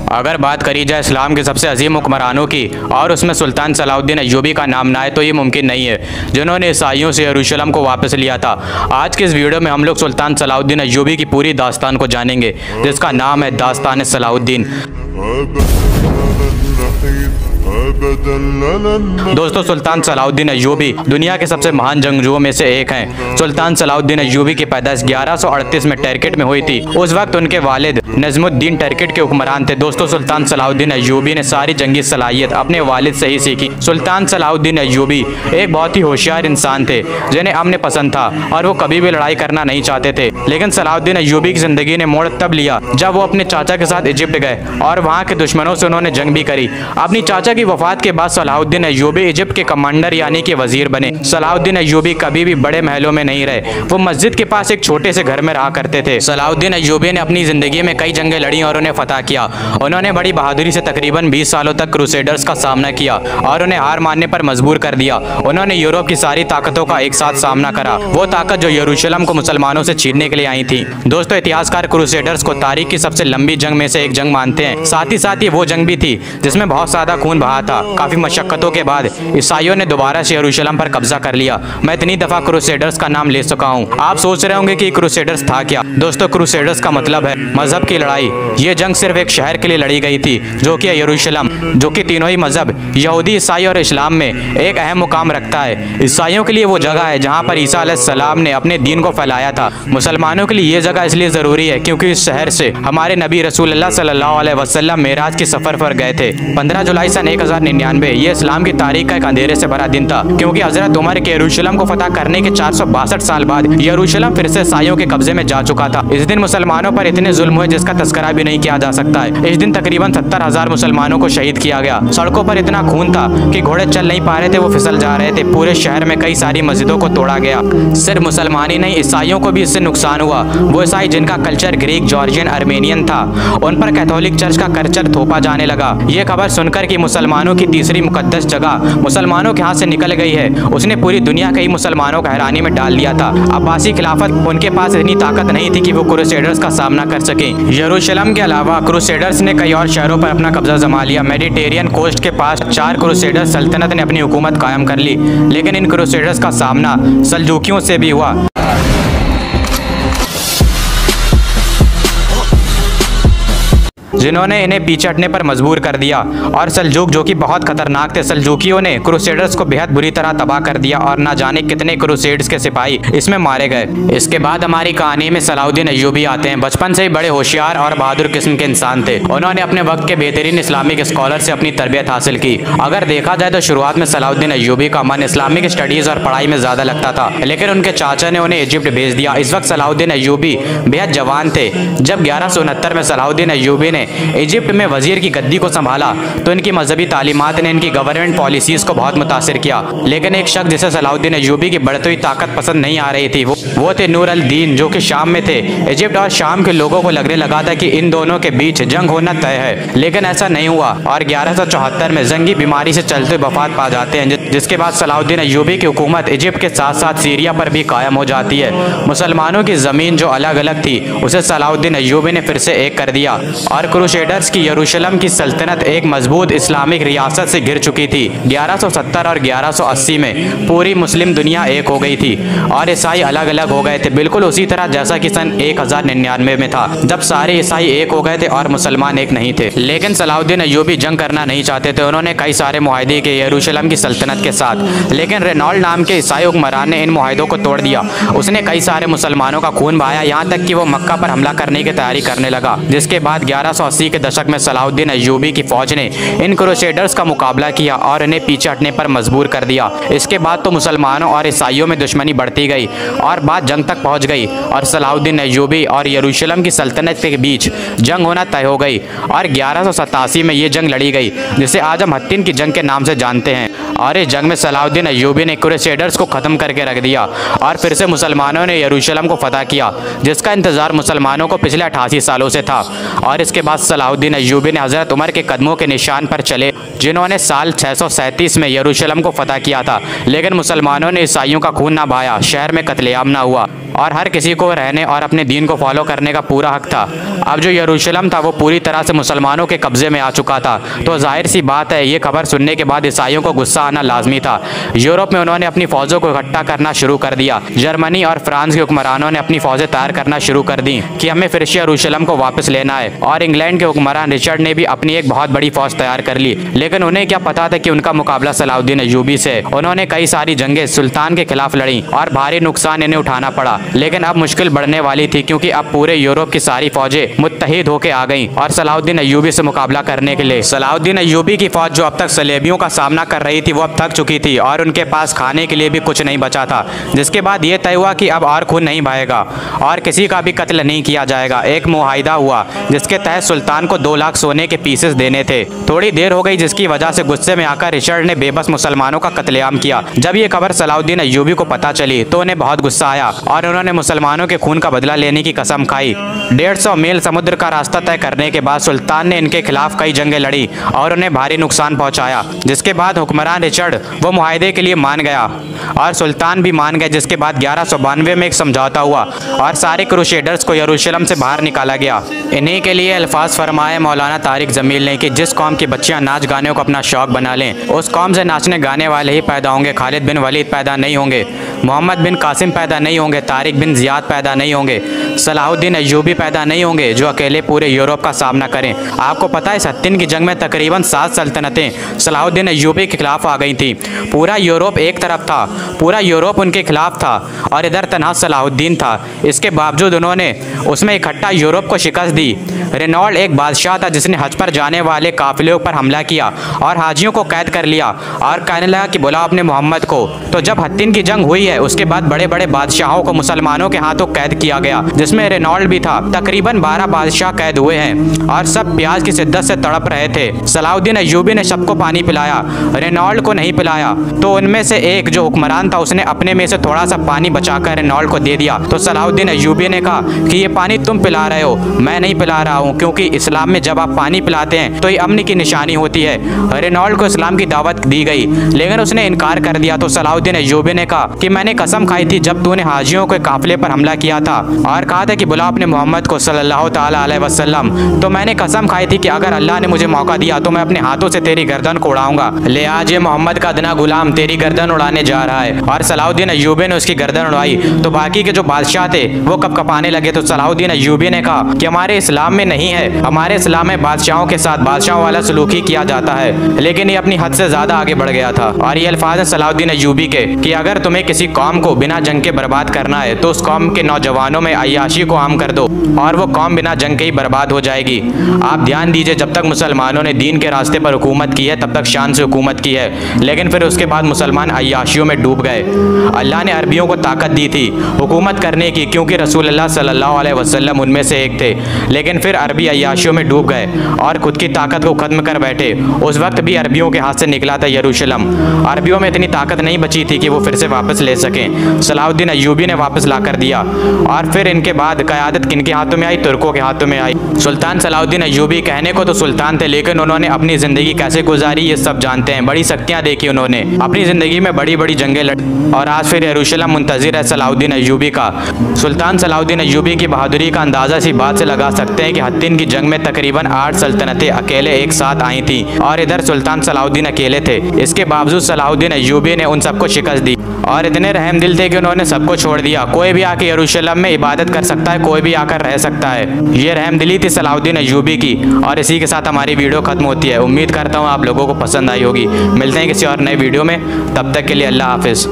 अगर बात करी जाए इस्लाम के सबसे अजीम हुक्मरानों की और उसमें सुल्तान सलाहुद्दीन अय्यूबी का नाम ना आए तो ये मुमकिन नहीं है, जिन्होंने ईसाइयों से यरूशलेम को वापस लिया था। आज के इस वीडियो में हम लोग सुल्तान सलाहुद्दीन अय्यूबी की पूरी दास्तान को जानेंगे, जिसका नाम है दास्तान सलाहुद्दीन। दोस्तों, सुल्तान सलाहुद्दीन अय्यूबी दुनिया के सबसे महान जंगजुओं में से एक हैं। सुल्तान सलाहुद्दीन अय्यूबी की पैदाइश 1138 में टर्किट में हुई थी। उस वक्त उनके वालिद नजमुद्दीन टर्किट के हुक्मरान थे। दोस्तों, सुल्तान सलाहुद्दीन अय्यूबी ने सारी जंगी सलाहियत अपने वालिद से ही सीखी। सुल्तान सलाहुद्दीन अय्यूबी एक बहुत ही होशियार इंसान थे, जिन्हें अमन पसंद था और वो कभी भी लड़ाई करना नहीं चाहते थे। लेकिन सलाहुद्दीन अय्यूबी की जिंदगी ने मोड़ तब लिया जब वो अपने चाचा के साथ इजिप्ट गए और वहाँ के दुश्मनों से उन्होंने जंग भी करी। अपनी चाचा की वफात के बाद सलाहुद्दीन अय्यूबी इजिप्ट के कमांडर यानी कि वजीर बने। सलाहुद्दीन अय्यूबी कभी भी बड़े महलों में नहीं रहे, वो मस्जिद के पास एक छोटे से घर में रहा करते थे। सलाहुद्दीन अय्यूबी ने अपनी जिंदगी में कई जंगें लड़ी और उन्हें फतह किया। उन्होंने बड़ी बहादुरी से तकरीबन 20 सालों तक क्रूसेडर्स का सामना किया और उन्हें हार मानने पर मजबूर कर दिया। उन्होंने यूरोप की सारी ताकतों का एक साथ सामना करा, वो ताकत जो यरूशलेम को मुसलमानों से छीनने के लिए आई थी। दोस्तों, इतिहासकार क्रूसेडर्स को तारीख की सबसे लंबी जंग में से एक जंग मानते हैं। साथ ही वो जंग भी थी जिसमें बहुत ज्यादा खून बहा था। काफी मशक्कतों के बाद ईसाइयों ने दोबारा से यरूशलेम पर कब्जा कर लिया। मैं इतनी दफा क्रूसेडर्स का नाम ले चुका हूँ। आप सोच रहे होंगे कि क्रूसेडर्स था क्या। दोस्तों, क्रूसेडर्स का मतलब है मजहब की लड़ाई। ये जंग सिर्फ एक शहर के लिए लड़ी गई थी, जो कि यरूशलेम, जो कि तीनों ही मजहब यहूदी, ईसाई और इस्लाम में एक अहम मुकाम रखता है। ईसाइयों के लिए वो जगह है जहाँ पर ईसा अलैहिस्सलाम ने अपने दीन को फैलाया था। मुसलमानों के लिए ये जगह इसलिए जरूरी है क्योंकि इस शहर से हमारे नबी रसूलुल्लाह सल्लल्लाहु अलैहि वसल्लम मेराज के सफर पर गए थे। 15 जुलाई सन 1099 ये इस्लाम की तारीख का एक अंधेरे से भरा दिन था, क्योंकि हजरत उमर के यरूशलेम को फतह करने के 462 साल बाद यरूशलेम फिर से ईसाइयों के कब्जे में जा चुका था। इस दिन मुसलमानों पर इतने जुल्म हुए जिसका तस्करा भी नहीं किया जा सकता है। इस दिन तकरीबन 70,000 मुसलमानों को शहीद किया गया। सड़कों पर इतना खून था कि घोड़े चल नहीं पा रहे थे, वो फिसल जा रहे थे। पूरे शहर में कई सारी मस्जिदों को तोड़ा गया। सिर्फ मुसलमान ही नहीं, ईसाइयों को भी इससे नुकसान हुआ। वो ईसाई जिनका कल्चर ग्रीक, जॉर्जियन, आर्मेनियन था, उन पर कैथोलिक चर्च का कल्चर थोपा जाने लगा। ये खबर सुनकर कि मुसलमानों की तीसरी मुकद्दस जगह मुसलमानों के हाथ से निकल गई है, उसने पूरी दुनिया के ही मुसलमानों को हैरानी में डाल दिया था। अब्बासी खिलाफत उनके पास इतनी ताकत नहीं थी कि वो क्रूसेडर्स का सामना कर सके। यरूशलेम के अलावा क्रूसेडर्स ने कई और शहरों पर अपना कब्जा जमा लिया। मेडिटेरियन कोस्ट के पास 4 क्रूसेडर सल्तनत ने अपनी हुकूमत कायम कर ली, लेकिन इन क्रूसेडर्स का सामना सल्जूकियों से भी हुआ। जिन्होंने इन्हें पीछे हटने पर मजबूर कर दिया। और सल्जूक, जो कि बहुत खतरनाक थे, सल्जूकियों ने क्रूसेडर्स को बेहद बुरी तरह तबाह कर दिया और ना जाने कितने क्रूसेड्स के सिपाही इसमें मारे गए। इसके बाद हमारी कहानी में सलाहुद्दीन अय्यूबी आते हैं। बचपन से ही बड़े होशियार और बहादुर किस्म के इंसान थे। उन्होंने अपने वक्त के बेहतरीन इस्लामिक स्कॉलर से अपनी तरबियत हासिल की। अगर देखा जाए तो शुरुआत में सलाहुद्दीन अय्यूबी का मन इस्लामिक स्टडीज और पढ़ाई में ज्यादा लगता था, लेकिन उनके चाचा ने उन्हें इजिप्ट भेज दिया। इस वक्त सलाहुद्दीन अय्यूबी बेहद जवान थे। जब 1169 में सलाहुद्दीन अय्यूबी ने इजिप्ट में वजीर की गद्दी को संभाला तो इनकी मजहबी तालीमात ने इनकी गवर्नमेंट पॉलिसीज को बहुत मुतासिर किया। लेकिन एक शख्स जिसे सलाहुद्दीन अय्यूबी की बढ़ती हुई ताकत पसंद नहीं आ रही थी, वो थे नूर अल दीन, जो कि शाम में थे। इजिप्ट और शाम के लोगों को लगने लगा था कि इन दोनों के बीच जंग होना तय है, लेकिन ऐसा नहीं हुआ और 1174 में जंगी बीमारी से चलते वफात पा जाते हैं, जिसके बाद सलाहुद्दीन अय्यूबी की हुकूमत इजिप्ट के साथ साथ सीरिया पर भी कायम हो जाती है। मुसलमानों की जमीन जो अलग अलग थी उसे सलाहुद्दीन अय्यूबी ने फिर से एक कर दिया और क्रूसेडर्स की यरूशलेम की सल्तनत एक मजबूत इस्लामिक रियासत से घिर चुकी थी। 1170 और 1180 में पूरी मुस्लिम दुनिया एक हो गई थी और ईसाई अलग अलग हो गए थे, बिल्कुल उसी तरह जैसा कि सन 1099 में था, जब सारे ईसाई एक हो गए थे और मुसलमान एक नहीं थे। लेकिन सलाहुद्दीन अय्यूबी जंग करना नहीं चाहते थे। उन्होंने कई सारे मुआहदे किए यरूशलेम की सल्तनत के साथ, लेकिन रेनॉल्ड नाम के ईसाई हुक्मरान ने इन मुआहदों को तोड़ दिया। उसने कई सारे मुसलमानों का खून बहाया, यहाँ तक कि वो मक्का पर हमला करने की तैयारी करने लगा। जिसके बाद 1180 के दशक में सलाहुद्दीन अय्यूबी की फौज ने इन क्रूसेडर्स का मुकाबला किया और इन्हें पीछे हटने पर मजबूर कर दिया। इसके बाद तो मुसलमानों और ईसाइयों में दुश्मनी बढ़ती गई और बात जंग तक पहुंच गई और सलाहुद्दीन अय्यूबी और यरूशलेम की सल्तनत के बीच जंग होना तय हो गई और 1187 में ये जंग लड़ी गई, जिसे आज हम हत्तीन की जंग के नाम से जानते हैं। और इस जंग में सलाहुद्दीन अय्यूबी ने क्रूसेडर्स को खत्म करके रख दिया और फिर से मुसलमानों ने यरूशलेम को फतह किया, जिसका इंतजार मुसलमानों को पिछले 88 सालों से था। और इसके बाद सलाहुद्दीन अय्यूबी ने हजरत उमर के कदमों के निशान पर चले, जिन्होंने साल 637 में यरूशलेम को फतह किया था। लेकिन मुसलमानों ने ईसाइयों का खून ना बहाया, शहर में कत्लेआम ना हुआ और हर किसी को रहने और अपने दीन को फॉलो करने का पूरा हक था। अब जो यरूशलेम था वो पूरी तरह से मुसलमानों के कब्जे में आ चुका था। तो जाहिर सी बात है, ये खबर सुनने के बाद ईसाइयों को गुस्सा आना लाजमी था। यूरोप में उन्होंने अपनी फौजों को इकट्ठा करना शुरू कर दिया। जर्मनी और फ्रांस के हुक्मरानों ने अपनी फौजें तैयार करना शुरू कर दी कि हमें फिर से यरूशलेम को वापस लेना है। और इंग्लैंड के हुक्मरान रिचर्ड ने भी अपनी एक बहुत बड़ी फौज तैयार कर ली। लेकिन उन्हें क्या पता था कि उनका मुकाबला सलाहुद्दीन अय्यूबी से। उन्होंने कई सारी जंगें सुल्तान के खिलाफ लड़ी और भारी नुकसान इन्हें उठाना पड़ा। लेकिन अब मुश्किल बढ़ने वाली थी, क्योंकि अब पूरे यूरोप की सारी फौजें मुत्तहिद होकर आ गईं और सलाहुद्दीन अय्यूबी से मुकाबला करने के लिए। सलाहुद्दीन अय्यूबी की फौज जो अब तक सलेबियों का सामना कर रही थी, वो अब थक चुकी थी और उनके पास खाने के लिए भी कुछ नहीं बचा था। जिसके बाद ये तय हुआ कि अब और खून नहीं बहेगा और किसी का भी कत्ल नहीं किया जाएगा। एक मुआहिदा हुआ जिसके तहत सुल्तान को 2 लाख सोने के पीसेस देने थे। थोड़ी देर हो गई, जिसकी वजह से गुस्से में आकर रिचर्ड ने बेबस मुसलमानों का कत्लेआम किया। जब ये खबर सलाहुद्दीन अय्यूबी को पता चली तो उन्हें बहुत गुस्सा आया और उन्होंने मुसलमानों के खून का बदला लेने की कसम खाई। 150 मील समुद्र का रास्ता तय करने के बाद सुल्तान ने इनके खिलाफ कई जंगें लड़ी और उन्हें भारी नुकसान पहुंचाया। जिसके बाद हुक्मरान रिचर्ड वो मुआहिदे के लिए मान गया और सुल्तान भी मान गए। जिसके बाद 1192 में एक समझौता हुआ और सारे क्रूसेडर्स को यरूशलेम से बाहर निकाला गया। इन्हीं के लिए अल्फाज फरमाए मौलाना तारिक जमील ने कि जिस कौम की बच्चियां नाच गाने को अपना शौक बना लें, उस कौम से नाचने गाने वाले ही पैदा होंगे। खालिद बिन वलीद पैदा नहीं होंगे, मोहम्मद बिन कासिम पैदा नहीं होंगे, तारिक बिन जियाद पैदा नहीं होंगे, सलाहुद्दीन अय्यूबी पैदा नहीं होंगे जो अकेले पूरे यूरोप का सामना करें। आपको पता है, सत्तीन की जंग में तकरीबन 7 सल्तनतें सलाहुद्दीन अय्यूबी के खिलाफ आ गई थी। पूरा यूरोप एक तरफ था, पूरा यूरोप उनके खिलाफ था और इधर तनहा सलाहुद्दीन था। इसके बावजूद उन्होंने उसमें इकट्ठा यूरोप को शिकस्त दी। रेनॉल्ड एक बादशाह था जिसने हज पर जाने वाले काफिलों पर हमला किया और हाजियों को कैद कर लिया और कहने लगा कि बुलाओ अपने मोहम्मद को। तो जब हत्तीन की जंग हुई है, उसके बाद बड़े बड़े बादशाहों को मुसलमानों के हाथों कैद किया गया, जिसमें रेनॉल्ड भी था। तकरीबन 12 बादशाह कैद हुए हैं और सब प्याज की शिद्दत से तड़प रहे थे। सलाहुद्दीन अय्यूबी ने सबको पानी पिलाया, रेनॉल्ड को नहीं पिलाया। तो उनमें से एक जो हुक्मरान था, उसने अपने में से थोड़ा सा पानी बचाकर रेनॉल्ड को दे दिया। तो सलाहुद्दीन अय्यूबी ने कहा कि ये पानी तुम पिला रहे हो, मैं नहीं पिला रहा हूँ, क्योंकि इस्लाम में जब आप पानी पिलाते हैं तो ये अमन की निशानी होती है। रेनॉल्ड को इस्लाम की दावत दी गई, लेकिन उसने इनकार कर दिया। तो सलाहुद्दीन अय्यूबी ने कहा कि मैंने कसम खाई थी जब तूने हाजियों के काफिले पर हमला किया था और कहा था कि बुलाओ अपने मोहम्मद को सल्लल्लाहु ताला अलैहि वसल्लम, तो मैंने कसम खाई थी कि अगर अल्लाह ने मुझे मौका दिया तो मैं अपने हाथों से तेरी गर्दन को उड़ाऊंगा। ले आज ये मोहम्मद का अदना गुलाम तेरी गर्दन उड़ाने जा रहा है। और सलाहुद्दीन अय्यूबी ने उसकी गर्दन उड़ाई तो बाकी के जो बादशाह थे वो कपकपाने लगे। तो सलाहुद्दीन अय्यूबी ने कहा कि हमारे इस्लाम में नहीं है, हमारे इस्लाम में बादशाहों के साथ बादशाहों वाला सलूक ही किया जाता है। लेकिन ये अपनी हद से ज्यादा आगे बढ़ गया था। और ये अल्फाज है सलाहुद्दीन अय्यूबी के कि अगर तुम्हें किसी कौम को बिना जंग के बर्बाद करना है तो उस कौम के नौजवानों में अय्याशी को आम कर दो और वो कौम बिना जंग के ही बर्बाद हो जाएगी। आप ध्यान दीजिए, जब तक मुसलमानों ने दीन के रास्ते पर हुकूमत की है तब तक शान से हुकूमत की है, लेकिन फिर उसके बाद मुसलमान अय्याशियों में डूब गए। अल्लाह ने अरबियों को ताकत दी थी हुकूमत करने की, क्योंकि रसूलुल्लाह सल्लल्लाहु अलैहि वसल्लम उनमें से एक थे। लेकिन फिर अरबी अय्याशियों में डूब गए और खुद की ताकत को खत्म कर बैठे। उस वक्त भी अरबियों के हाथ से निकला था यरूशलेम। अरबियों में इतनी ताकत नहीं बची थी कि वो फिर से वापस ले सकें। सलाहुद्दीन अय्यूबी ने वापस ला कर दिया और फिर इनके बाद क़यादत किनके हाथों में आई? तुर्कों के हाथों में आई। सुल्तान सलाहुद्दीन अय्यूबी कहने को तो सुल्तान थे, लेकिन उन्होंने अपनी ज़िंदगी कैसे गुजारी ये सब जानते हैं। बड़ी शक्तियाँ देखी उन्होंने, अपनी ज़िंदगी में बड़ी बड़ी जंगें लड़ी और आज फिर यरूशलेम मुंतज़िर है सलाहुद्दीन अय्यूबी का। सुल्तान सलाहुद्दीन अय्यूबी की बहादुरी का अंदाज़ा इसी बात से लगा सकते हैं कि हत्तीन की जंग में तकरीबन 8 सल्तनतें अकेले एक साथ आई थी और इधर सुल्तान सलाहुद्दीन अकेले थे। इसके बावजूद सलाहुद्दीन अय्यूबी ने उन सबको शिकस्त दी और इतने रहम दिल थे कि उन्होंने सबको छोड़ दिया। कोई भी आके यरूशलेम में इबादत कर सकता है, कोई भी आकर रह सकता है। ये रहम दिली थी सलाहुद्दीन अय्यूबी की। और इसी के साथ हमारी वीडियो खत्म होती है। उम्मीद करता हूँ आप लोगों को पसंद आई होगी। मिलते हैं किसी और नए वीडियो में, तब तक के लिए अल्लाह हाफिज़।